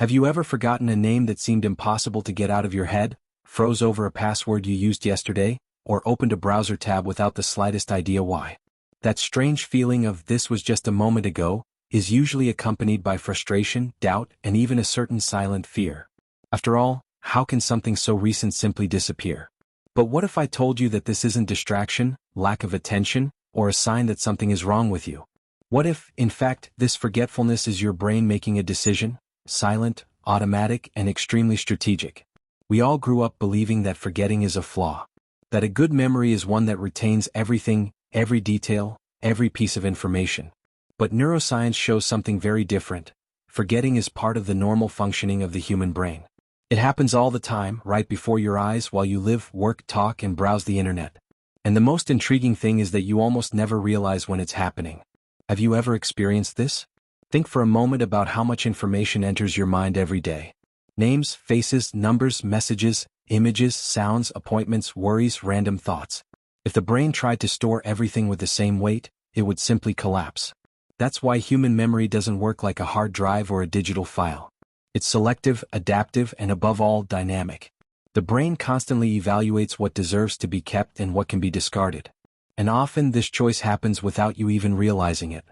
Have you ever forgotten a name that seemed impossible to get out of your head, froze over a password you used yesterday, or opened a browser tab without the slightest idea why? That strange feeling of "this was just a moment ago" is usually accompanied by frustration, doubt, and even a certain silent fear. After all, how can something so recent simply disappear? But what if I told you that this isn't distraction, lack of attention, or a sign that something is wrong with you? What if, in fact, this forgetfulness is your brain making a decision, silent, automatic, and extremely strategic? We all grew up believing that forgetting is a flaw. That a good memory is one that retains everything, every detail, every piece of information. But neuroscience shows something very different. Forgetting is part of the normal functioning of the human brain. It happens all the time, right before your eyes while you live, work, talk, and browse the internet. And the most intriguing thing is that you almost never realize when it's happening. Have you ever experienced this? Think for a moment about how much information enters your mind every day. Names, faces, numbers, messages, images, sounds, appointments, worries, random thoughts. If the brain tried to store everything with the same weight, it would simply collapse. That's why human memory doesn't work like a hard drive or a digital file. It's selective, adaptive, and above all, dynamic. The brain constantly evaluates what deserves to be kept and what can be discarded. And often this choice happens without you even realizing it.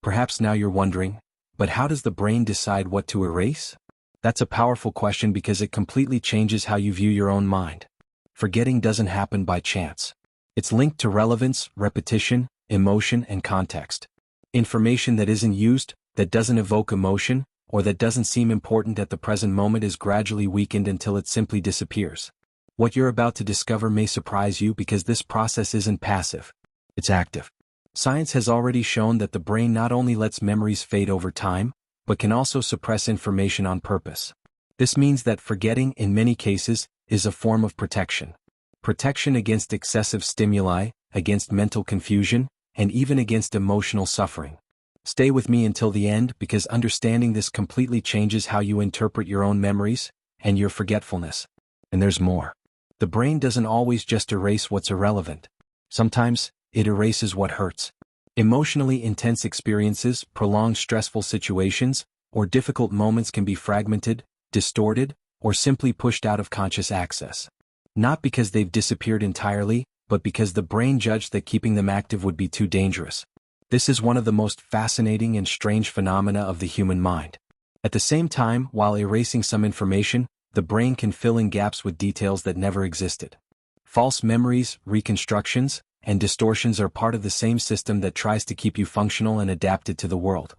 Perhaps now you're wondering, but how does the brain decide what to erase? That's a powerful question because it completely changes how you view your own mind. Forgetting doesn't happen by chance. It's linked to relevance, repetition, emotion, and context. Information that isn't used, that doesn't evoke emotion, or that doesn't seem important at the present moment is gradually weakened until it simply disappears. What you're about to discover may surprise you because this process isn't passive. It's active. Science has already shown that the brain not only lets memories fade over time, but can also suppress information on purpose. This means that forgetting, in many cases, is a form of protection. Protection against excessive stimuli, against mental confusion, and even against emotional suffering. Stay with me until the end because understanding this completely changes how you interpret your own memories and your forgetfulness. And there's more. The brain doesn't always just erase what's irrelevant. Sometimes, it erases what hurts. Emotionally intense experiences, prolonged stressful situations, or difficult moments can be fragmented, distorted, or simply pushed out of conscious access. Not because they've disappeared entirely, but because the brain judged that keeping them active would be too dangerous. This is one of the most fascinating and strange phenomena of the human mind. At the same time, while erasing some information, the brain can fill in gaps with details that never existed. False memories, reconstructions, and distortions are part of the same system that tries to keep you functional and adapted to the world.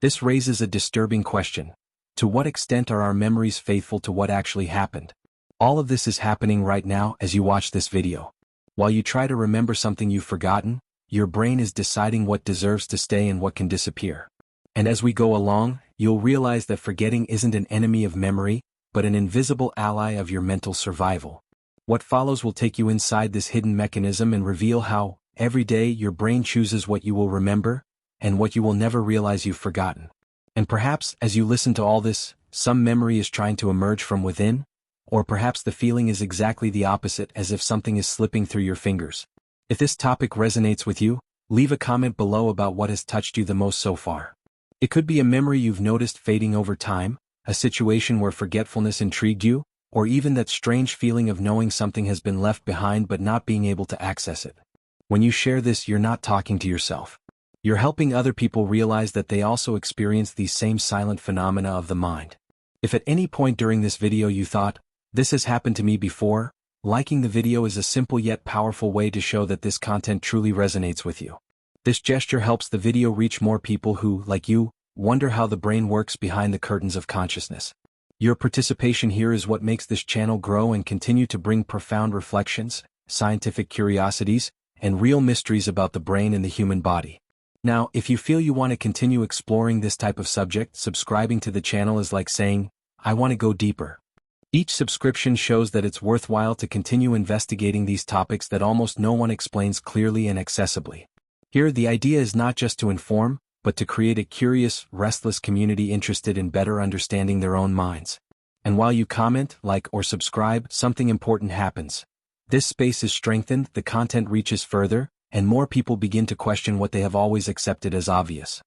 This raises a disturbing question. To what extent are our memories faithful to what actually happened? All of this is happening right now as you watch this video. While you try to remember something you've forgotten, your brain is deciding what deserves to stay and what can disappear. And as we go along, you'll realize that forgetting isn't an enemy of memory, but an invisible ally of your mental survival. What follows will take you inside this hidden mechanism and reveal how, every day, your brain chooses what you will remember, and what you will never realize you've forgotten. And perhaps, as you listen to all this, some memory is trying to emerge from within, or perhaps the feeling is exactly the opposite, as if something is slipping through your fingers. If this topic resonates with you, leave a comment below about what has touched you the most so far. It could be a memory you've noticed fading over time, a situation where forgetfulness intrigued you, or even that strange feeling of knowing something has been left behind but not being able to access it. When you share this, you're not talking to yourself. You're helping other people realize that they also experience these same silent phenomena of the mind. If at any point during this video you thought, "This has happened to me before," liking the video is a simple yet powerful way to show that this content truly resonates with you. This gesture helps the video reach more people who, like you, wonder how the brain works behind the curtains of consciousness. Your participation here is what makes this channel grow and continue to bring profound reflections, scientific curiosities, and real mysteries about the brain and the human body. Now, if you feel you want to continue exploring this type of subject, subscribing to the channel is like saying, "I want to go deeper." Each subscription shows that it's worthwhile to continue investigating these topics that almost no one explains clearly and accessibly. Here, the idea is not just to inform, but to create a curious, restless community interested in better understanding their own minds. And while you comment, like, or subscribe, something important happens. This space is strengthened, the content reaches further, and more people begin to question what they have always accepted as obvious.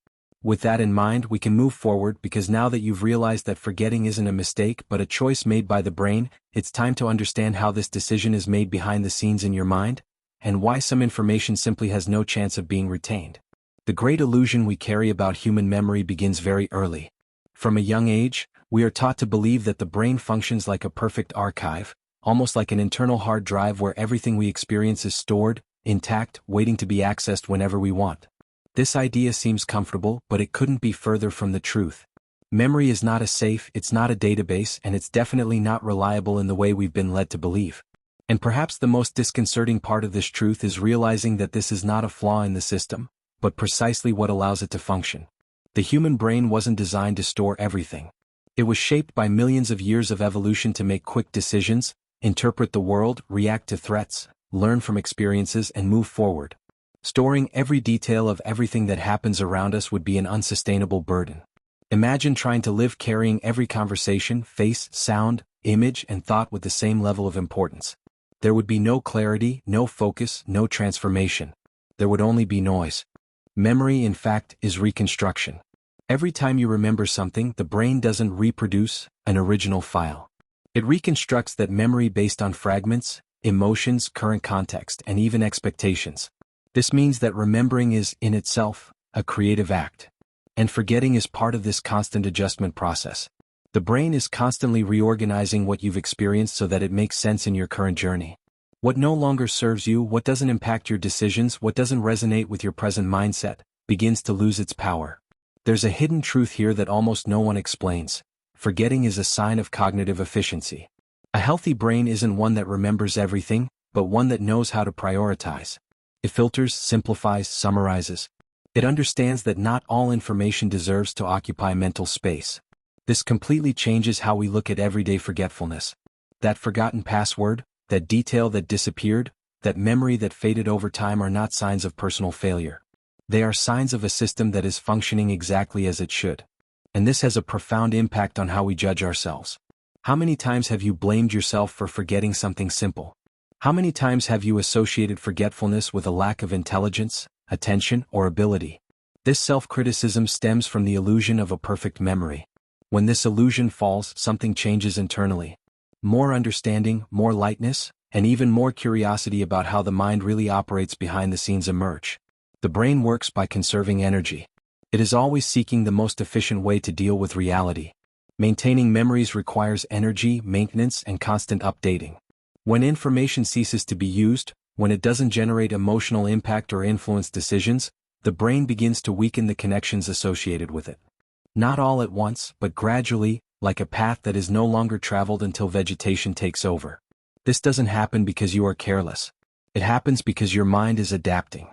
With that in mind, we can move forward because now that you've realized that forgetting isn't a mistake but a choice made by the brain, it's time to understand how this decision is made behind the scenes in your mind, and why some information simply has no chance of being retained. The great illusion we carry about human memory begins very early. From a young age, we are taught to believe that the brain functions like a perfect archive, almost like an internal hard drive where everything we experience is stored, intact, waiting to be accessed whenever we want. This idea seems comfortable, but it couldn't be further from the truth. Memory is not a safe, it's not a database, and it's definitely not reliable in the way we've been led to believe. And perhaps the most disconcerting part of this truth is realizing that this is not a flaw in the system, but precisely what allows it to function. The human brain wasn't designed to store everything. It was shaped by millions of years of evolution to make quick decisions, interpret the world, react to threats, learn from experiences, and move forward. Storing every detail of everything that happens around us would be an unsustainable burden. Imagine trying to live carrying every conversation, face, sound, image, and thought with the same level of importance. There would be no clarity, no focus, no transformation. There would only be noise. Memory, in fact, is reconstruction. Every time you remember something, the brain doesn't reproduce an original file. It reconstructs that memory based on fragments, emotions, current context, and even expectations. This means that remembering is, in itself, a creative act. And forgetting is part of this constant adjustment process. The brain is constantly reorganizing what you've experienced so that it makes sense in your current journey. What no longer serves you, what doesn't impact your decisions, what doesn't resonate with your present mindset, begins to lose its power. There's a hidden truth here that almost no one explains. Forgetting is a sign of cognitive efficiency. A healthy brain isn't one that remembers everything, but one that knows how to prioritize. It filters, simplifies, summarizes. It understands that not all information deserves to occupy mental space. This completely changes how we look at everyday forgetfulness. That forgotten password, that detail that disappeared, that memory that faded over time are not signs of personal failure. They are signs of a system that is functioning exactly as it should. And this has a profound impact on how we judge ourselves. How many times have you blamed yourself for forgetting something simple? How many times have you associated forgetfulness with a lack of intelligence, attention, or ability? This self-criticism stems from the illusion of a perfect memory. When this illusion falls, something changes internally. More understanding, more lightness, and even more curiosity about how the mind really operates behind the scenes emerge. The brain works by conserving energy. It is always seeking the most efficient way to deal with reality. Maintaining memories requires energy, maintenance, and constant updating. When information ceases to be used, when it doesn't generate emotional impact or influence decisions, the brain begins to weaken the connections associated with it. Not all at once, but gradually, like a path that is no longer traveled until vegetation takes over. This doesn't happen because you are careless. It happens because your mind is adapting.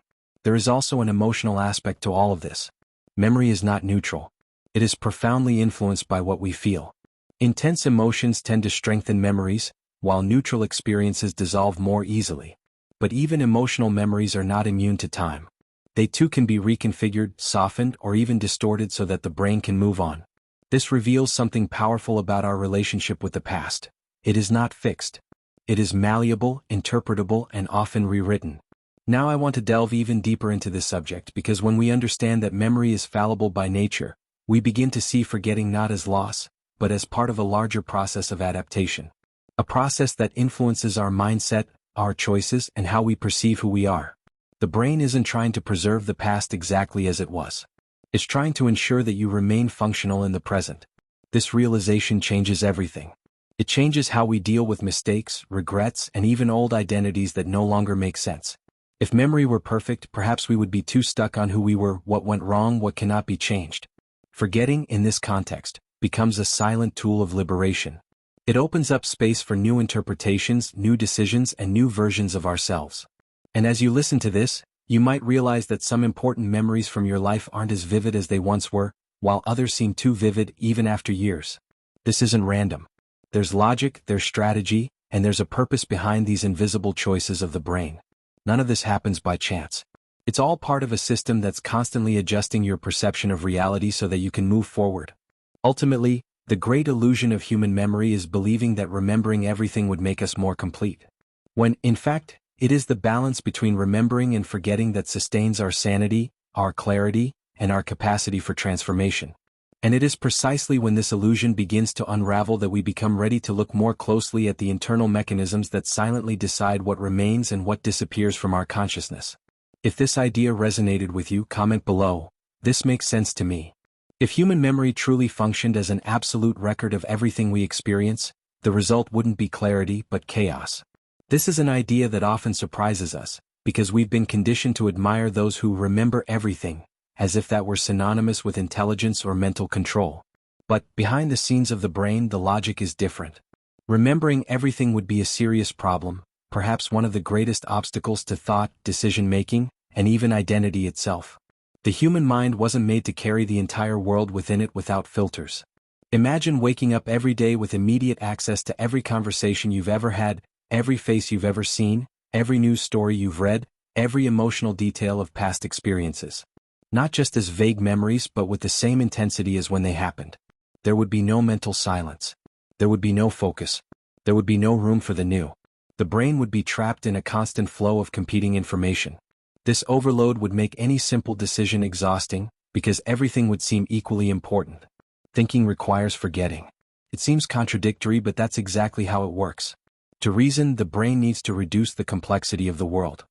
There is also an emotional aspect to all of this. Memory is not neutral. It is profoundly influenced by what we feel. Intense emotions tend to strengthen memories, while neutral experiences dissolve more easily. But even emotional memories are not immune to time. They too can be reconfigured, softened, or even distorted so that the brain can move on. This reveals something powerful about our relationship with the past. It is not fixed. It is malleable, interpretable, and often rewritten. Now I want to delve even deeper into this subject because when we understand that memory is fallible by nature, we begin to see forgetting not as loss, but as part of a larger process of adaptation. A process that influences our mindset, our choices, and how we perceive who we are. The brain isn't trying to preserve the past exactly as it was. It's trying to ensure that you remain functional in the present. This realization changes everything. It changes how we deal with mistakes, regrets, and even old identities that no longer make sense. If memory were perfect, perhaps we would be too stuck on who we were, what went wrong, what cannot be changed. Forgetting, in this context, becomes a silent tool of liberation. It opens up space for new interpretations, new decisions, and new versions of ourselves. And as you listen to this, you might realize that some important memories from your life aren't as vivid as they once were, while others seem too vivid even after years. This isn't random. There's logic, there's strategy, and there's a purpose behind these invisible choices of the brain. None of this happens by chance. It's all part of a system that's constantly adjusting your perception of reality so that you can move forward. Ultimately, the great illusion of human memory is believing that remembering everything would make us more complete. When, in fact, it is the balance between remembering and forgetting that sustains our sanity, our clarity, and our capacity for transformation. And it is precisely when this illusion begins to unravel that we become ready to look more closely at the internal mechanisms that silently decide what remains and what disappears from our consciousness. If this idea resonated with you, comment below. This makes sense to me. If human memory truly functioned as an absolute record of everything we experience, the result wouldn't be clarity but chaos. This is an idea that often surprises us, because we've been conditioned to admire those who remember everything, as if that were synonymous with intelligence or mental control. But behind the scenes of the brain, the logic is different. Remembering everything would be a serious problem, perhaps one of the greatest obstacles to thought, decision-making, and even identity itself. The human mind wasn't made to carry the entire world within it without filters. Imagine waking up every day with immediate access to every conversation you've ever had, every face you've ever seen, every news story you've read, every emotional detail of past experiences. Not just as vague memories but with the same intensity as when they happened. There would be no mental silence. There would be no focus. There would be no room for the new. The brain would be trapped in a constant flow of competing information. This overload would make any simple decision exhausting, because everything would seem equally important. Thinking requires forgetting. It seems contradictory, but that's exactly how it works. To reason, the brain needs to reduce the complexity of the world.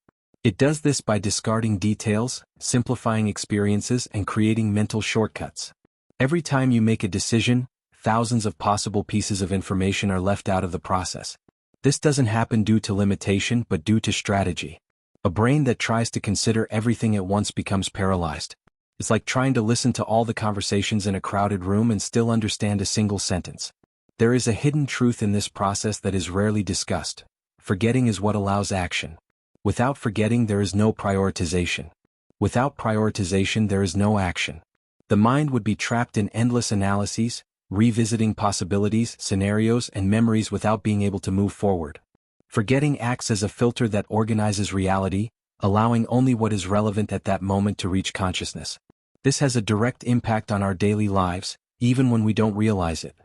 It does this by discarding details, simplifying experiences, and creating mental shortcuts. Every time you make a decision, thousands of possible pieces of information are left out of the process. This doesn't happen due to limitation but due to strategy. A brain that tries to consider everything at once becomes paralyzed. It's like trying to listen to all the conversations in a crowded room and still understand a single sentence. There is a hidden truth in this process that is rarely discussed. Forgetting is what allows action. Without forgetting, there is no prioritization. Without prioritization, there is no action. The mind would be trapped in endless analyses, revisiting possibilities, scenarios, and memories without being able to move forward. Forgetting acts as a filter that organizes reality, allowing only what is relevant at that moment to reach consciousness. This has a direct impact on our daily lives, even when we don't realize it.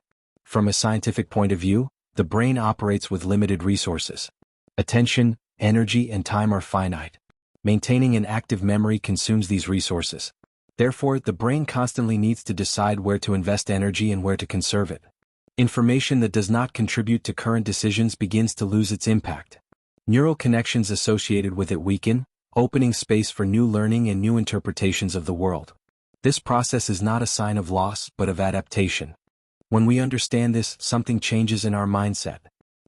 From a scientific point of view, the brain operates with limited resources. Attention, energy, and time are finite. Maintaining an active memory consumes these resources. Therefore, the brain constantly needs to decide where to invest energy and where to conserve it. Information that does not contribute to current decisions begins to lose its impact. Neural connections associated with it weaken, opening space for new learning and new interpretations of the world. This process is not a sign of loss but of adaptation. When we understand this, something changes in our mindset.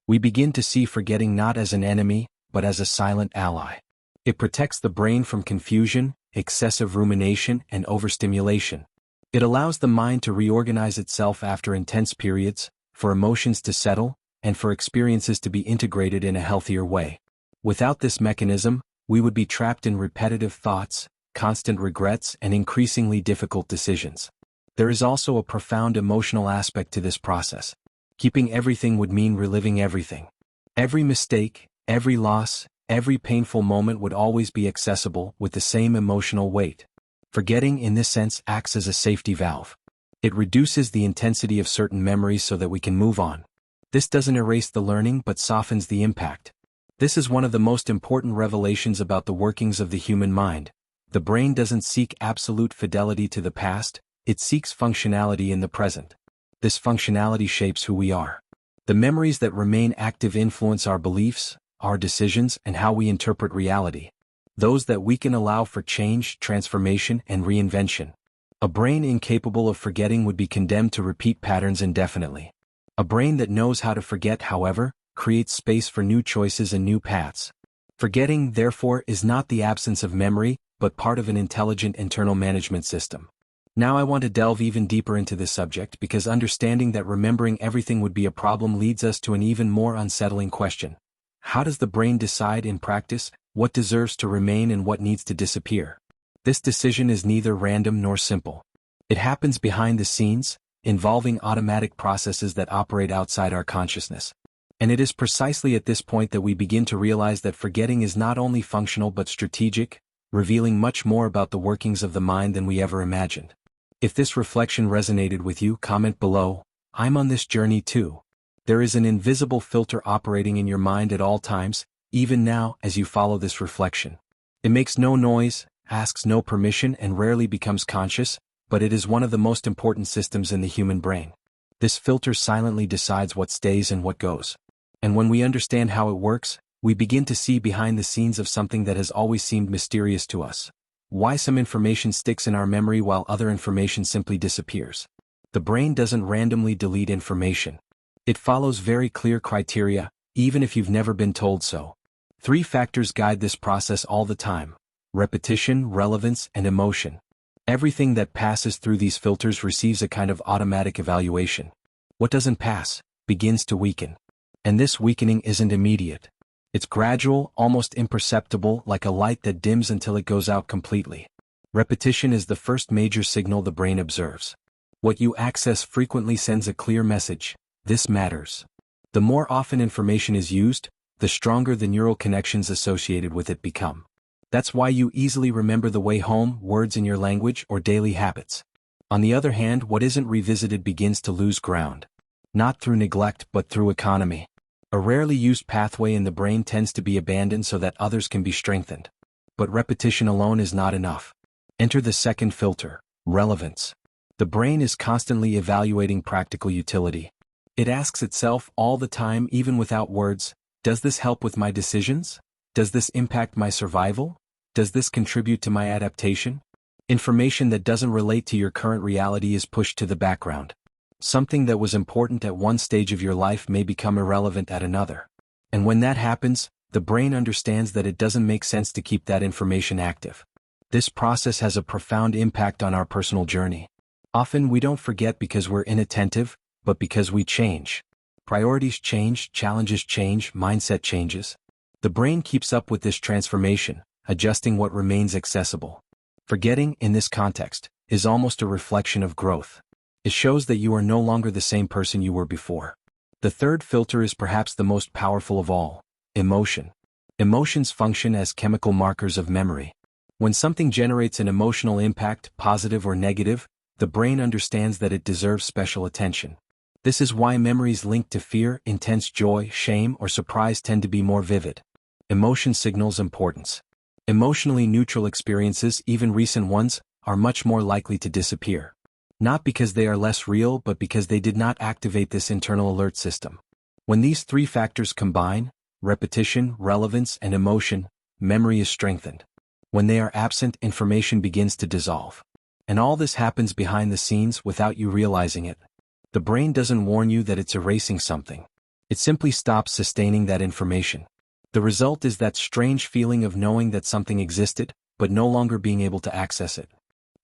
We begin to see forgetting not as an enemy, but as a silent ally. It protects the brain from confusion, excessive rumination, and overstimulation. It allows the mind to reorganize itself after intense periods, for emotions to settle, and for experiences to be integrated in a healthier way. Without this mechanism, we would be trapped in repetitive thoughts, constant regrets, and increasingly difficult decisions. There is also a profound emotional aspect to this process. Keeping everything would mean reliving everything. Every mistake, every loss, every painful moment would always be accessible with the same emotional weight. Forgetting, in this sense, acts as a safety valve. It reduces the intensity of certain memories so that we can move on. This doesn't erase the learning but softens the impact. This is one of the most important revelations about the workings of the human mind. The brain doesn't seek absolute fidelity to the past, it seeks functionality in the present. This functionality shapes who we are. The memories that remain active influence our beliefs, our decisions, and how we interpret reality. Those that weaken allow for change, transformation, and reinvention. A brain incapable of forgetting would be condemned to repeat patterns indefinitely. A brain that knows how to forget, however, creates space for new choices and new paths. Forgetting, therefore, is not the absence of memory, but part of an intelligent internal management system. Now I want to delve even deeper into this subject because understanding that remembering everything would be a problem leads us to an even more unsettling question. How does the brain decide in practice what deserves to remain and what needs to disappear? This decision is neither random nor simple. It happens behind the scenes, involving automatic processes that operate outside our consciousness. And it is precisely at this point that we begin to realize that forgetting is not only functional but strategic, revealing much more about the workings of the mind than we ever imagined. If this reflection resonated with you, comment below. I'm on this journey too. There is an invisible filter operating in your mind at all times, even now as you follow this reflection. It makes no noise, asks no permission and rarely becomes conscious, but it is one of the most important systems in the human brain. This filter silently decides what stays and what goes. And when we understand how it works, we begin to see behind the scenes of something that has always seemed mysterious to us. Why some information sticks in our memory while other information simply disappears. The brain doesn't randomly delete information. It follows very clear criteria, even if you've never been told so. 3 factors guide this process all the time: repetition, relevance, and emotion. Everything that passes through these filters receives a kind of automatic evaluation. What doesn't pass begins to weaken. And this weakening isn't immediate. It's gradual, almost imperceptible, like a light that dims until it goes out completely. Repetition is the first major signal the brain observes. What you access frequently sends a clear message: this matters. The more often information is used, the stronger the neural connections associated with it become. That's why you easily remember the way home, words in your language, or daily habits. On the other hand, what isn't revisited begins to lose ground. Not through neglect but through economy. A rarely used pathway in the brain tends to be abandoned so that others can be strengthened. But repetition alone is not enough. Enter the second filter: relevance. The brain is constantly evaluating practical utility. It asks itself all the time, even without words, does this help with my decisions? Does this impact my survival? Does this contribute to my adaptation? Information that doesn't relate to your current reality is pushed to the background. Something that was important at one stage of your life may become irrelevant at another. And when that happens, the brain understands that it doesn't make sense to keep that information active. This process has a profound impact on our personal journey. Often we don't forget because we're inattentive, but because we change. Priorities change, challenges change, mindset changes. The brain keeps up with this transformation, adjusting what remains accessible. Forgetting, in this context, is almost a reflection of growth. It shows that you are no longer the same person you were before. The third filter is perhaps the most powerful of all: emotion. Emotions function as chemical markers of memory. When something generates an emotional impact, positive or negative, the brain understands that it deserves special attention. This is why memories linked to fear, intense joy, shame, or surprise tend to be more vivid. Emotion signals importance. Emotionally neutral experiences, even recent ones, are much more likely to disappear. Not because they are less real, but because they did not activate this internal alert system. When these 3 factors combine, repetition, relevance, and emotion, memory is strengthened. When they are absent, information begins to dissolve. And all this happens behind the scenes without you realizing it. The brain doesn't warn you that it's erasing something. It simply stops sustaining that information. The result is that strange feeling of knowing that something existed, but no longer being able to access it.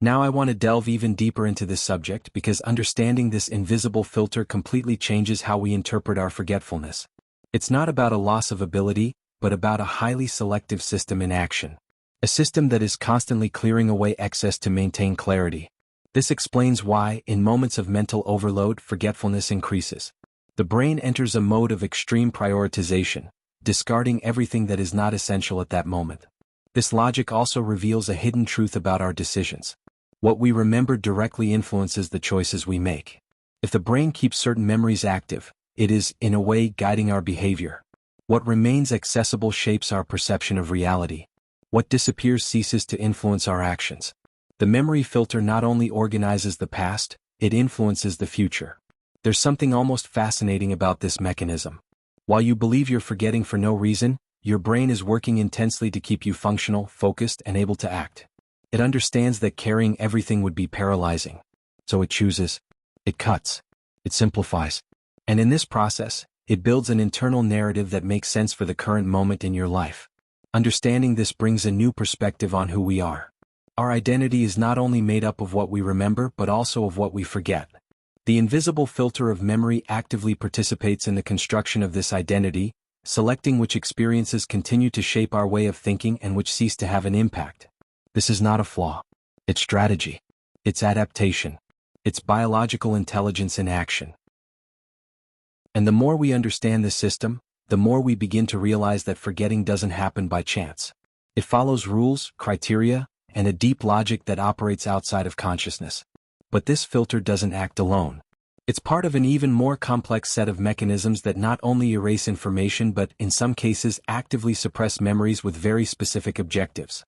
Now I want to delve even deeper into this subject because understanding this invisible filter completely changes how we interpret our forgetfulness. It's not about a loss of ability, but about a highly selective system in action. A system that is constantly clearing away excess to maintain clarity. This explains why, in moments of mental overload, forgetfulness increases. The brain enters a mode of extreme prioritization, discarding everything that is not essential at that moment. This logic also reveals a hidden truth about our decisions. What we remember directly influences the choices we make. If the brain keeps certain memories active, it is, in a way, guiding our behavior. What remains accessible shapes our perception of reality. What disappears ceases to influence our actions. The memory filter not only organizes the past, it influences the future. There's something almost fascinating about this mechanism. While you believe you're forgetting for no reason, your brain is working intensely to keep you functional, focused, and able to act. It understands that carrying everything would be paralyzing. So it chooses. It cuts. It simplifies. And in this process, it builds an internal narrative that makes sense for the current moment in your life. Understanding this brings a new perspective on who we are. Our identity is not only made up of what we remember but also of what we forget. The invisible filter of memory actively participates in the construction of this identity, selecting which experiences continue to shape our way of thinking and which cease to have an impact. This is not a flaw. It's strategy. It's adaptation. It's biological intelligence in action. And the more we understand this system, the more we begin to realize that forgetting doesn't happen by chance. It follows rules, criteria, and a deep logic that operates outside of consciousness. But this filter doesn't act alone. It's part of an even more complex set of mechanisms that not only erase information but, in some cases, actively suppress memories with very specific objectives.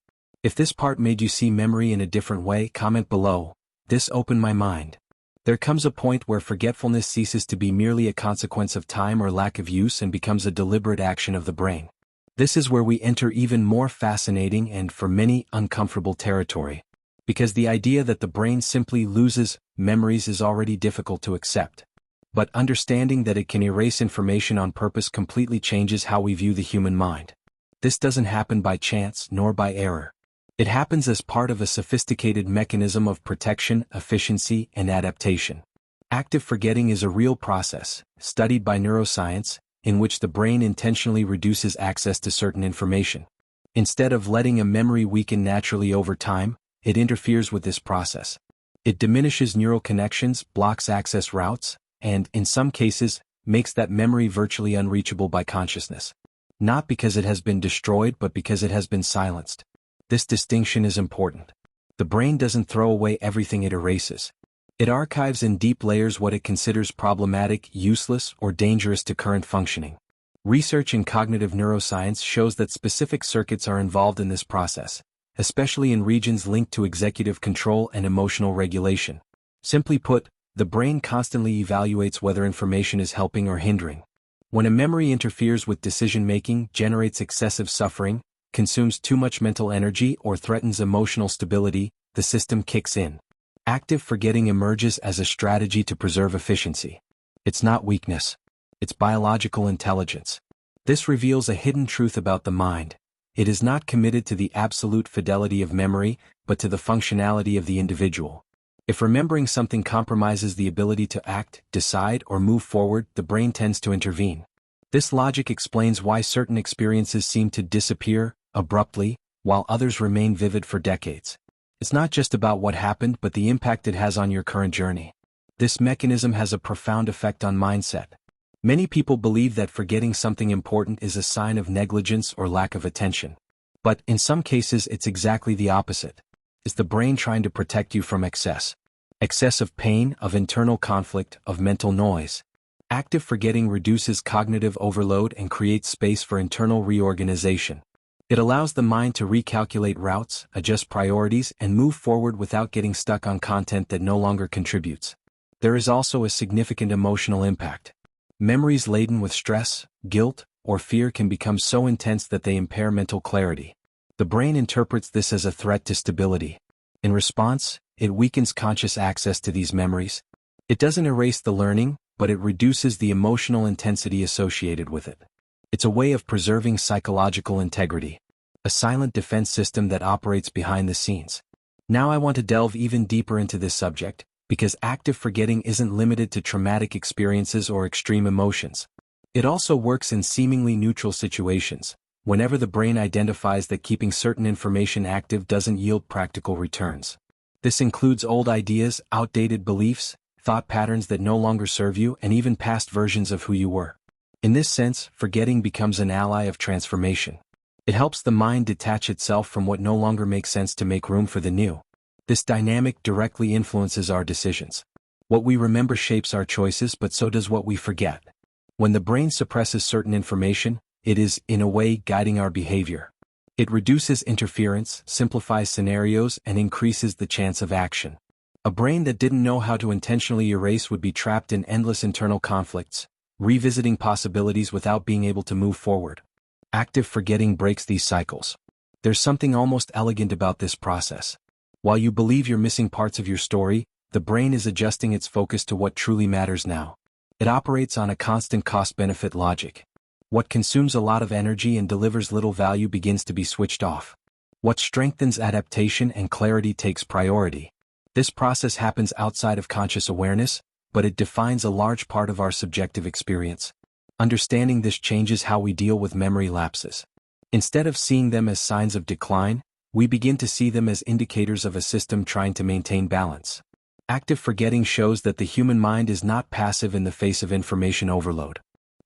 If this part made you see memory in a different way, comment below. This opened my mind. There comes a point where forgetfulness ceases to be merely a consequence of time or lack of use and becomes a deliberate action of the brain. This is where we enter even more fascinating and, for many, uncomfortable territory. Because the idea that the brain simply loses memories is already difficult to accept. But understanding that it can erase information on purpose completely changes how we view the human mind. This doesn't happen by chance nor by error. It happens as part of a sophisticated mechanism of protection, efficiency, and adaptation. Active forgetting is a real process, studied by neuroscience, in which the brain intentionally reduces access to certain information. Instead of letting a memory weaken naturally over time, it interferes with this process. It diminishes neural connections, blocks access routes, and, in some cases, makes that memory virtually unreachable by consciousness. Not because it has been destroyed but because it has been silenced. This distinction is important. The brain doesn't throw away everything it erases. It archives in deep layers what it considers problematic, useless, or dangerous to current functioning. Research in cognitive neuroscience shows that specific circuits are involved in this process, especially in regions linked to executive control and emotional regulation. Simply put, the brain constantly evaluates whether information is helping or hindering. When a memory interferes with decision-making, generates excessive suffering, consumes too much mental energy, or threatens emotional stability, the system kicks in. Active forgetting emerges as a strategy to preserve efficiency. It's not weakness. It's biological intelligence. This reveals a hidden truth about the mind. It is not committed to the absolute fidelity of memory, but to the functionality of the individual. If remembering something compromises the ability to act, decide, or move forward, the brain tends to intervene. This logic explains why certain experiences seem to disappear abruptly, while others remain vivid for decades. It's not just about what happened but the impact it has on your current journey. This mechanism has a profound effect on mindset. Many people believe that forgetting something important is a sign of negligence or lack of attention. But in some cases it's exactly the opposite. It's the brain trying to protect you from excess. Excess of pain, of internal conflict, of mental noise. Active forgetting reduces cognitive overload and creates space for internal reorganization. It allows the mind to recalculate routes, adjust priorities, and move forward without getting stuck on content that no longer contributes. There is also a significant emotional impact. Memories laden with stress, guilt, or fear can become so intense that they impair mental clarity. The brain interprets this as a threat to stability. In response, it weakens conscious access to these memories. It doesn't erase the learning, but it reduces the emotional intensity associated with it. It's a way of preserving psychological integrity. A silent defense system that operates behind the scenes. Now I want to delve even deeper into this subject, because active forgetting isn't limited to traumatic experiences or extreme emotions. It also works in seemingly neutral situations, whenever the brain identifies that keeping certain information active doesn't yield practical returns. This includes old ideas, outdated beliefs, thought patterns that no longer serve you, and even past versions of who you were. In this sense, forgetting becomes an ally of transformation. It helps the mind detach itself from what no longer makes sense to make room for the new. This dynamic directly influences our decisions. What we remember shapes our choices, but so does what we forget. When the brain suppresses certain information, it is, in a way, guiding our behavior. It reduces interference, simplifies scenarios, and increases the chance of action. A brain that didn't know how to intentionally erase would be trapped in endless internal conflicts, revisiting possibilities without being able to move forward. Active forgetting breaks these cycles. There's something almost elegant about this process. While you believe you're missing parts of your story, the brain is adjusting its focus to what truly matters now. It operates on a constant cost-benefit logic. What consumes a lot of energy and delivers little value begins to be switched off. What strengthens adaptation and clarity takes priority. This process happens outside of conscious awareness, but it defines a large part of our subjective experience. Understanding this changes how we deal with memory lapses. Instead of seeing them as signs of decline, we begin to see them as indicators of a system trying to maintain balance. Active forgetting shows that the human mind is not passive in the face of information overload.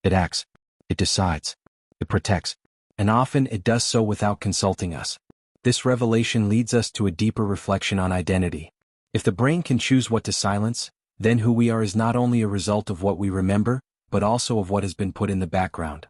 It acts, it decides, it protects, and often it does so without consulting us. This revelation leads us to a deeper reflection on identity. If the brain can choose what to silence, then who we are is not only a result of what we remember, but also of what has been put in the background.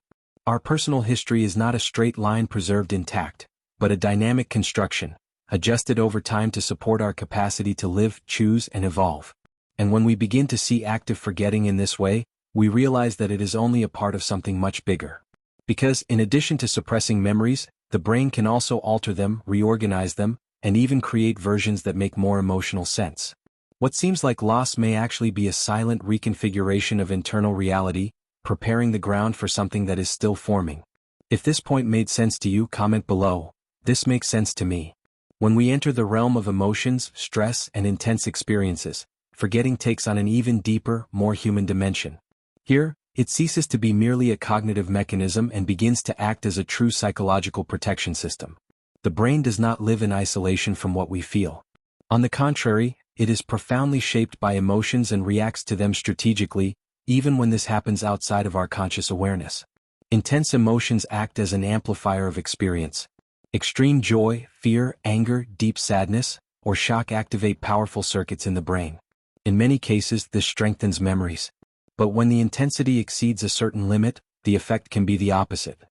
Our personal history is not a straight line preserved intact, but a dynamic construction, adjusted over time to support our capacity to live, choose, and evolve. And when we begin to see active forgetting in this way, we realize that it is only a part of something much bigger. Because, in addition to suppressing memories, the brain can also alter them, reorganize them, and even create versions that make more emotional sense. What seems like loss may actually be a silent reconfiguration of internal reality, preparing the ground for something that is still forming. If this point made sense to you, comment below. This makes sense to me. When we enter the realm of emotions, stress, and intense experiences, forgetting takes on an even deeper, more human dimension. Here, it ceases to be merely a cognitive mechanism and begins to act as a true psychological protection system. The brain does not live in isolation from what we feel. On the contrary, it is profoundly shaped by emotions and reacts to them strategically, even when this happens outside of our conscious awareness. Intense emotions act as an amplifier of experience. Extreme joy, fear, anger, deep sadness, or shock activate powerful circuits in the brain. In many cases, this strengthens memories. But when the intensity exceeds a certain limit, the effect can be the opposite.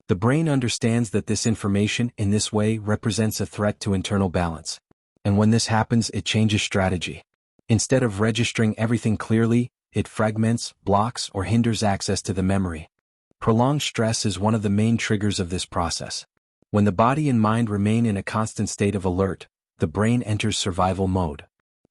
The brain understands that this information, in this way, represents a threat to internal balance. And when this happens, it changes strategy. Instead of registering everything clearly, it fragments, blocks, or hinders access to the memory. Prolonged stress is one of the main triggers of this process. When the body and mind remain in a constant state of alert, the brain enters survival mode.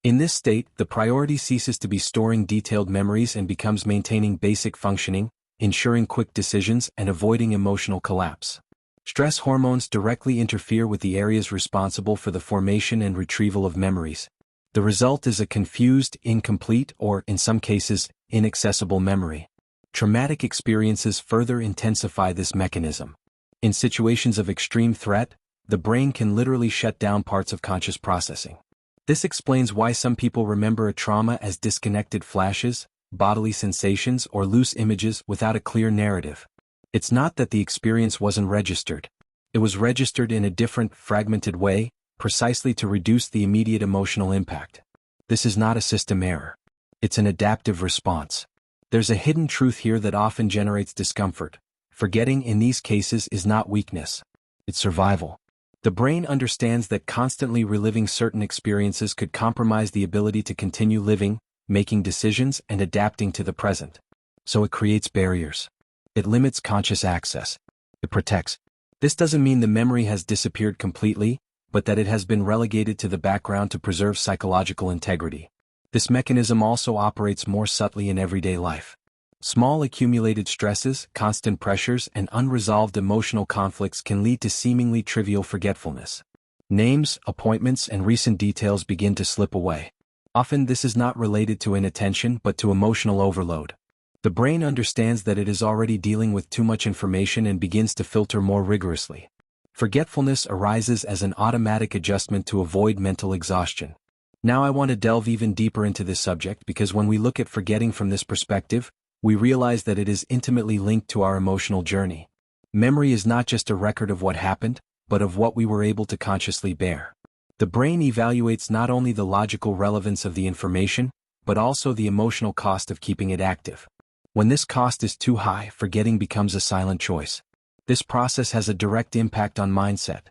In this state, the priority ceases to be storing detailed memories and becomes maintaining basic functioning, ensuring quick decisions, and avoiding emotional collapse. Stress hormones directly interfere with the areas responsible for the formation and retrieval of memories. The result is a confused, incomplete, or, in some cases, inaccessible memory. Traumatic experiences further intensify this mechanism. In situations of extreme threat, the brain can literally shut down parts of conscious processing. This explains why some people remember a trauma as disconnected flashes, bodily sensations, or loose images without a clear narrative. It's not that the experience wasn't registered. It was registered in a different, fragmented way, precisely to reduce the immediate emotional impact. This is not a system error. It's an adaptive response. There's a hidden truth here that often generates discomfort. Forgetting in these cases is not weakness. It's survival. The brain understands that constantly reliving certain experiences could compromise the ability to continue living, making decisions, and adapting to the present. So it creates barriers. It limits conscious access. It protects. This doesn't mean the memory has disappeared completely, but that it has been relegated to the background to preserve psychological integrity. This mechanism also operates more subtly in everyday life. Small accumulated stresses, constant pressures, and unresolved emotional conflicts can lead to seemingly trivial forgetfulness. Names, appointments, and recent details begin to slip away. Often this is not related to inattention but to emotional overload. The brain understands that it is already dealing with too much information and begins to filter more rigorously. Forgetfulness arises as an automatic adjustment to avoid mental exhaustion. Now I want to delve even deeper into this subject because when we look at forgetting from this perspective, we realize that it is intimately linked to our emotional journey. Memory is not just a record of what happened, but of what we were able to consciously bear. The brain evaluates not only the logical relevance of the information, but also the emotional cost of keeping it active. When this cost is too high, forgetting becomes a silent choice. This process has a direct impact on mindset.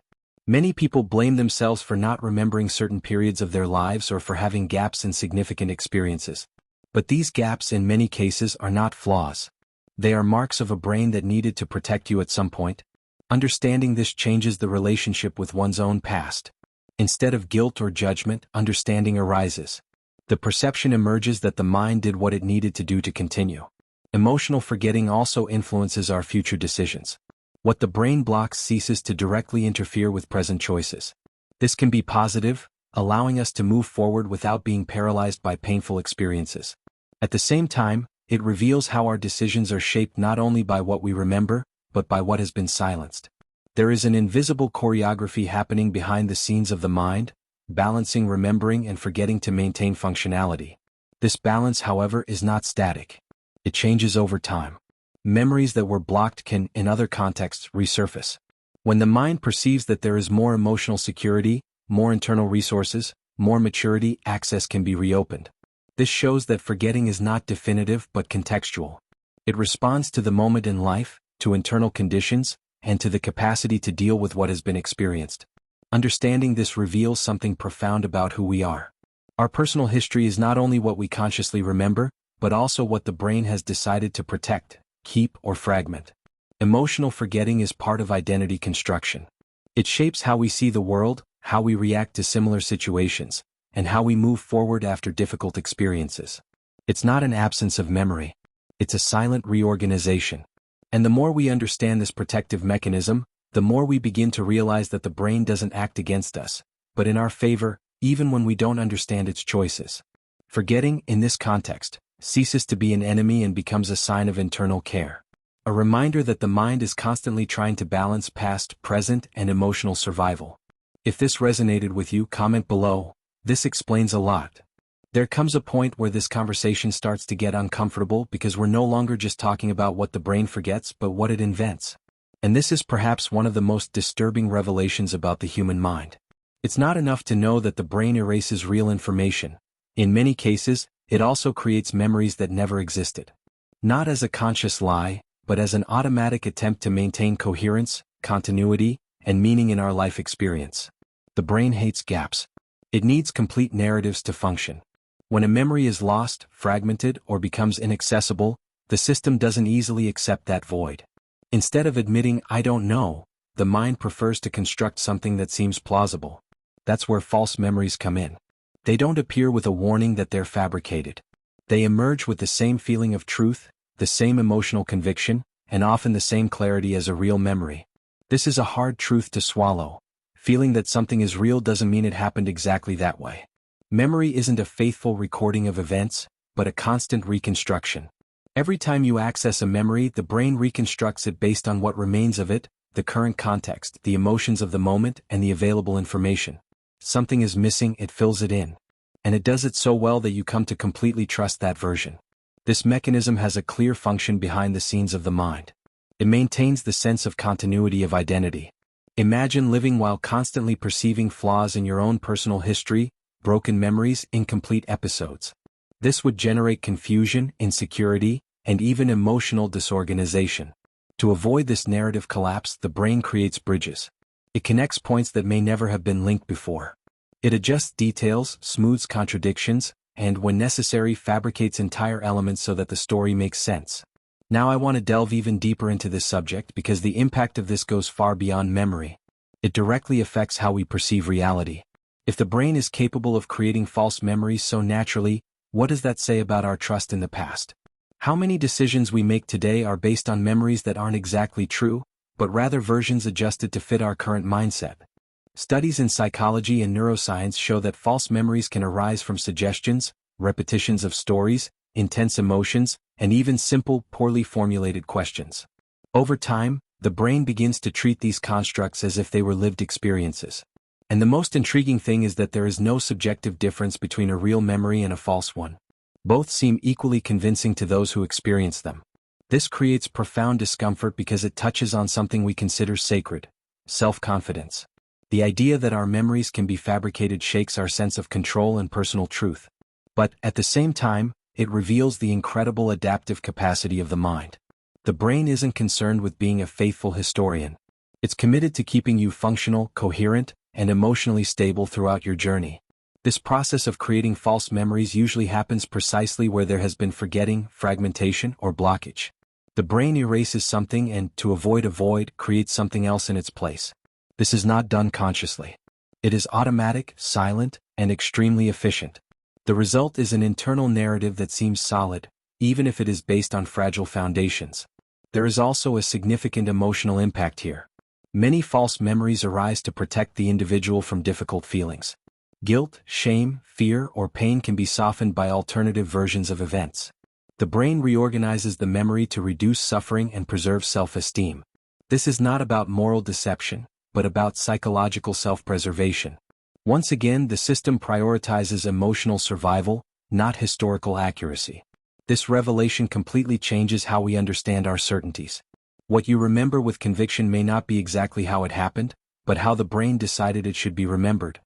Many people blame themselves for not remembering certain periods of their lives or for having gaps in significant experiences. But these gaps in many cases are not flaws. They are marks of a brain that needed to protect you at some point. Understanding this changes the relationship with one's own past. Instead of guilt or judgment, understanding arises. The perception emerges that the mind did what it needed to do to continue. Emotional forgetting also influences our future decisions. What the brain blocks ceases to directly interfere with present choices. This can be positive, allowing us to move forward without being paralyzed by painful experiences. At the same time, it reveals how our decisions are shaped not only by what we remember, but by what has been silenced. There is an invisible choreography happening behind the scenes of the mind, balancing remembering and forgetting to maintain functionality. This balance, however, is not static. It changes over time. Memories that were blocked can, in other contexts, resurface. When the mind perceives that there is more emotional security, more internal resources, more maturity, access can be reopened. This shows that forgetting is not definitive but contextual. It responds to the moment in life, to internal conditions, and to the capacity to deal with what has been experienced. Understanding this reveals something profound about who we are. Our personal history is not only what we consciously remember, but also what the brain has decided to protect, keep, or fragment. Emotional forgetting is part of identity construction. It shapes how we see the world, how we react to similar situations, and how we move forward after difficult experiences. It's not an absence of memory. It's a silent reorganization. And the more we understand this protective mechanism, the more we begin to realize that the brain doesn't act against us, but in our favor, even when we don't understand its choices. Forgetting, in this context, ceases to be an enemy and becomes a sign of internal care. A reminder that the mind is constantly trying to balance past, present, and emotional survival. If this resonated with you, comment below. This explains a lot. There comes a point where this conversation starts to get uncomfortable because we're no longer just talking about what the brain forgets but what it invents. And this is perhaps one of the most disturbing revelations about the human mind. It's not enough to know that the brain erases real information. In many cases, it also creates memories that never existed. Not as a conscious lie, but as an automatic attempt to maintain coherence, continuity, and meaning in our life experience. The brain hates gaps. It needs complete narratives to function. When a memory is lost, fragmented, or becomes inaccessible, the system doesn't easily accept that void. Instead of admitting, "I don't know," the mind prefers to construct something that seems plausible. That's where false memories come in. They don't appear with a warning that they're fabricated. They emerge with the same feeling of truth, the same emotional conviction, and often the same clarity as a real memory. This is a hard truth to swallow. Feeling that something is real doesn't mean it happened exactly that way. Memory isn't a faithful recording of events, but a constant reconstruction. Every time you access a memory, the brain reconstructs it based on what remains of it, the current context, the emotions of the moment, and the available information. Something is missing, it fills it in. And it does it so well that you come to completely trust that version. This mechanism has a clear function behind the scenes of the mind. It maintains the sense of continuity of identity. Imagine living while constantly perceiving flaws in your own personal history, broken memories, incomplete episodes. This would generate confusion, insecurity, and even emotional disorganization. To avoid this narrative collapse, the brain creates bridges. It connects points that may never have been linked before. It adjusts details, smooths contradictions, and when necessary fabricates entire elements so that the story makes sense. Now I want to delve even deeper into this subject because the impact of this goes far beyond memory. It directly affects how we perceive reality. If the brain is capable of creating false memories so naturally, what does that say about our trust in the past? How many decisions we make today are based on memories that aren't exactly true, but rather versions adjusted to fit our current mindset? Studies in psychology and neuroscience show that false memories can arise from suggestions, repetitions of stories, intense emotions, and even simple, poorly formulated questions. Over time, the brain begins to treat these constructs as if they were lived experiences. And the most intriguing thing is that there is no subjective difference between a real memory and a false one. Both seem equally convincing to those who experience them. This creates profound discomfort because it touches on something we consider sacred: self-confidence. The idea that our memories can be fabricated shakes our sense of control and personal truth. But, at the same time, it reveals the incredible adaptive capacity of the mind. The brain isn't concerned with being a faithful historian. It's committed to keeping you functional, coherent, and emotionally stable throughout your journey. This process of creating false memories usually happens precisely where there has been forgetting, fragmentation, or blockage. The brain erases something and, to avoid a void, creates something else in its place. This is not done consciously. It is automatic, silent, and extremely efficient. The result is an internal narrative that seems solid, even if it is based on fragile foundations. There is also a significant emotional impact here. Many false memories arise to protect the individual from difficult feelings. Guilt, shame, fear, or pain can be softened by alternative versions of events. The brain reorganizes the memory to reduce suffering and preserve self-esteem. This is not about moral deception, but about psychological self-preservation. Once again, the system prioritizes emotional survival, not historical accuracy. This revelation completely changes how we understand our certainties. What you remember with conviction may not be exactly how it happened, but how the brain decided it should be remembered.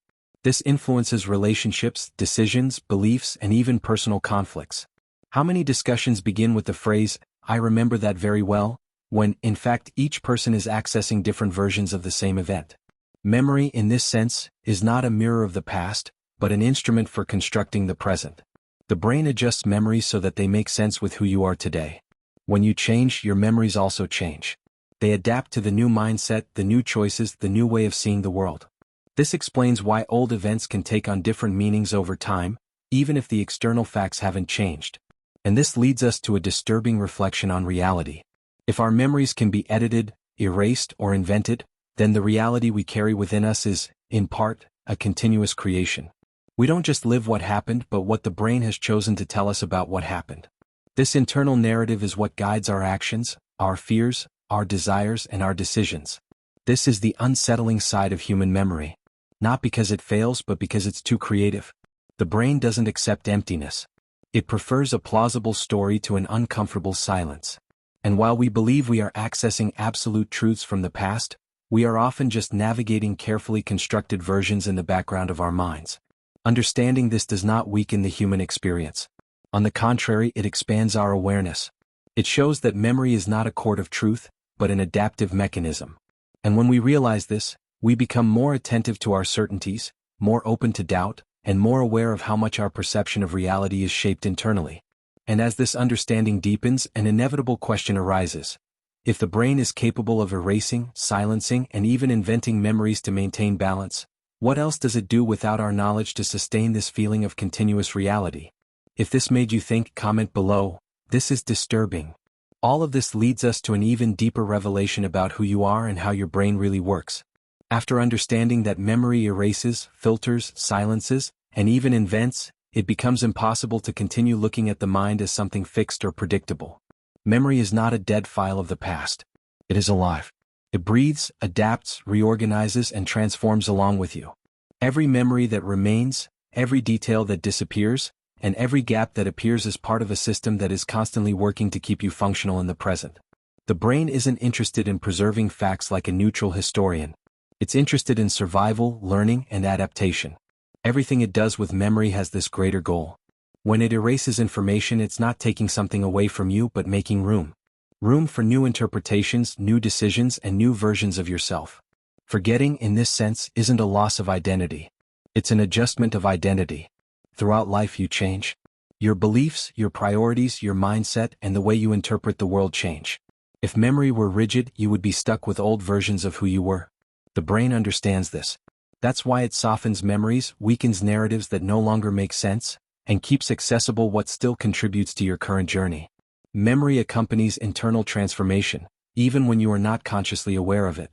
This influences relationships, decisions, beliefs, and even personal conflicts. How many discussions begin with the phrase, "I remember that very well," when, in fact, each person is accessing different versions of the same event. Memory, in this sense, is not a mirror of the past, but an instrument for constructing the present. The brain adjusts memories so that they make sense with who you are today. When you change, your memories also change. They adapt to the new mindset, the new choices, the new way of seeing the world. This explains why old events can take on different meanings over time, even if the external facts haven't changed. And this leads us to a disturbing reflection on reality. If our memories can be edited, erased, or invented, then the reality we carry within us is, in part, a continuous creation. We don't just live what happened but what the brain has chosen to tell us about what happened. This internal narrative is what guides our actions, our fears, our desires, and our decisions. This is the unsettling side of human memory. Not because it fails but because it's too creative. The brain doesn't accept emptiness. It prefers a plausible story to an uncomfortable silence. And while we believe we are accessing absolute truths from the past, we are often just navigating carefully constructed versions in the background of our minds. Understanding this does not weaken the human experience. On the contrary, it expands our awareness. It shows that memory is not a court of truth, but an adaptive mechanism. And when we realize this, we become more attentive to our certainties, more open to doubt, and more aware of how much our perception of reality is shaped internally. And as this understanding deepens, an inevitable question arises. If the brain is capable of erasing, silencing, and even inventing memories to maintain balance, what else does it do without our knowledge to sustain this feeling of continuous reality? If this made you think, comment below. This is disturbing. All of this leads us to an even deeper revelation about who you are and how your brain really works. After understanding that memory erases, filters, silences, and even invents, it becomes impossible to continue looking at the mind as something fixed or predictable. Memory is not a dead file of the past. It is alive. It breathes, adapts, reorganizes, and transforms along with you. Every memory that remains, every detail that disappears, and every gap that appears is part of a system that is constantly working to keep you functional in the present. The brain isn't interested in preserving facts like a neutral historian. It's interested in survival, learning, and adaptation. Everything it does with memory has this greater goal. When it erases information, it's not taking something away from you but making room. Room for new interpretations, new decisions, and new versions of yourself. Forgetting, in this sense, isn't a loss of identity. It's an adjustment of identity. Throughout life you change. Your beliefs, your priorities, your mindset, and the way you interpret the world change. If memory were rigid, you would be stuck with old versions of who you were. The brain understands this. That's why it softens memories, weakens narratives that no longer make sense, and keeps accessible what still contributes to your current journey. Memory accompanies internal transformation, even when you are not consciously aware of it.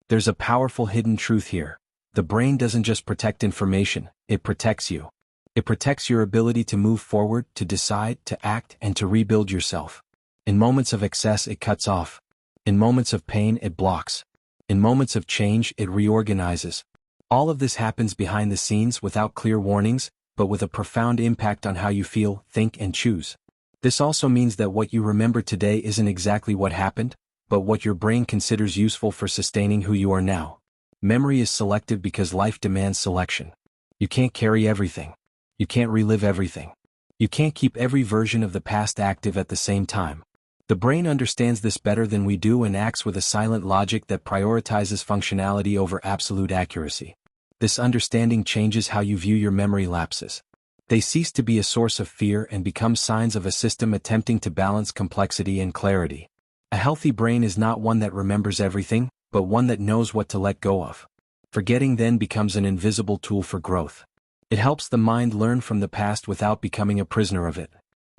There's a powerful hidden truth here. The brain doesn't just protect information, it protects you. It protects your ability to move forward, to decide, to act, and to rebuild yourself. In moments of excess, it cuts off. In moments of pain, it blocks. In moments of change, it reorganizes. All of this happens behind the scenes without clear warnings, but with a profound impact on how you feel, think, and choose. This also means that what you remember today isn't exactly what happened, but what your brain considers useful for sustaining who you are now. Memory is selective because life demands selection. You can't carry everything. You can't relive everything. You can't keep every version of the past active at the same time. The brain understands this better than we do and acts with a silent logic that prioritizes functionality over absolute accuracy. This understanding changes how you view your memory lapses. They cease to be a source of fear and become signs of a system attempting to balance complexity and clarity. A healthy brain is not one that remembers everything, but one that knows what to let go of. Forgetting then becomes an invisible tool for growth. It helps the mind learn from the past without becoming a prisoner of it.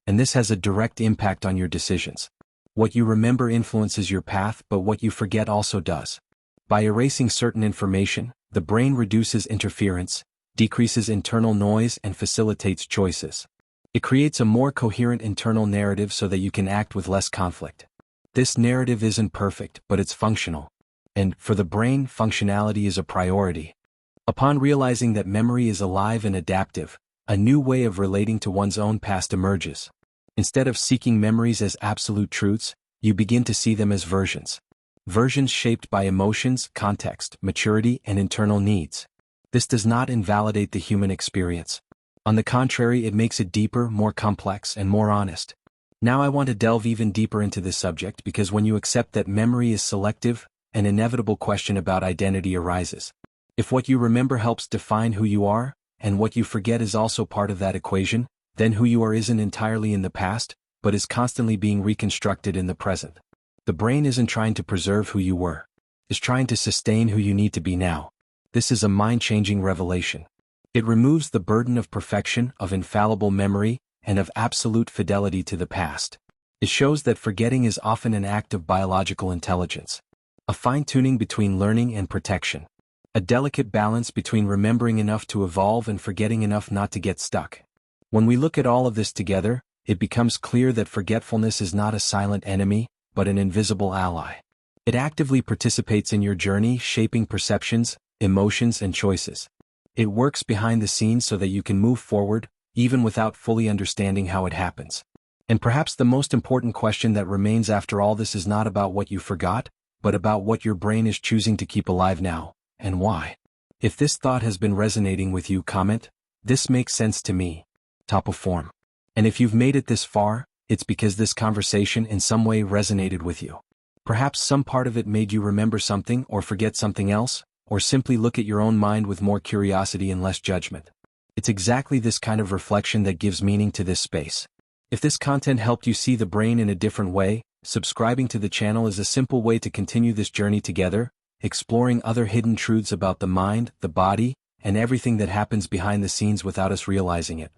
And this has a direct impact on your decisions. What you remember influences your path, but what you forget also does. By erasing certain information, the brain reduces interference, decreases internal noise, and facilitates choices. It creates a more coherent internal narrative so that you can act with less conflict. This narrative isn't perfect, but it's functional. And, for the brain, functionality is a priority. Upon realizing that memory is alive and adaptive, a new way of relating to one's own past emerges. Instead of seeking memories as absolute truths, you begin to see them as versions. Versions shaped by emotions, context, maturity, and internal needs. This does not invalidate the human experience. On the contrary, it makes it deeper, more complex, and more honest. Now I want to delve even deeper into this subject because when you accept that memory is selective, an inevitable question about identity arises. If what you remember helps define who you are, and what you forget is also part of that equation, then who you are isn't entirely in the past, but is constantly being reconstructed in the present. The brain isn't trying to preserve who you were. It's trying to sustain who you need to be now. This is a mind-changing revelation. It removes the burden of perfection, of infallible memory, and of absolute fidelity to the past. It shows that forgetting is often an act of biological intelligence. A fine-tuning between learning and protection. A delicate balance between remembering enough to evolve and forgetting enough not to get stuck. When we look at all of this together, it becomes clear that forgetfulness is not a silent enemy, but an invisible ally. It actively participates in your journey, shaping perceptions, emotions, and choices. It works behind the scenes so that you can move forward, even without fully understanding how it happens. And perhaps the most important question that remains after all this is not about what you forgot, but about what your brain is choosing to keep alive now, and why. If this thought has been resonating with you, comment, "This makes sense to me." Top of form. And if you've made it this far, it's because this conversation in some way resonated with you. Perhaps some part of it made you remember something or forget something else, or simply look at your own mind with more curiosity and less judgment. It's exactly this kind of reflection that gives meaning to this space. If this content helped you see the brain in a different way, subscribing to the channel is a simple way to continue this journey together, exploring other hidden truths about the mind, the body, and everything that happens behind the scenes without us realizing it.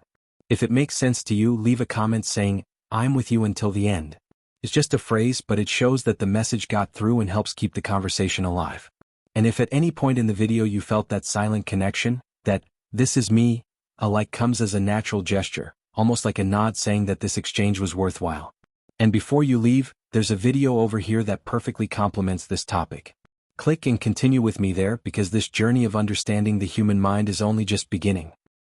If it makes sense to you, leave a comment saying, "I'm with you until the end." It's just a phrase, but it shows that the message got through and helps keep the conversation alive. And if at any point in the video you felt that silent connection, that "this is me," a like comes as a natural gesture, almost like a nod saying that this exchange was worthwhile. And before you leave, there's a video over here that perfectly complements this topic. Click and continue with me there because this journey of understanding the human mind is only just beginning.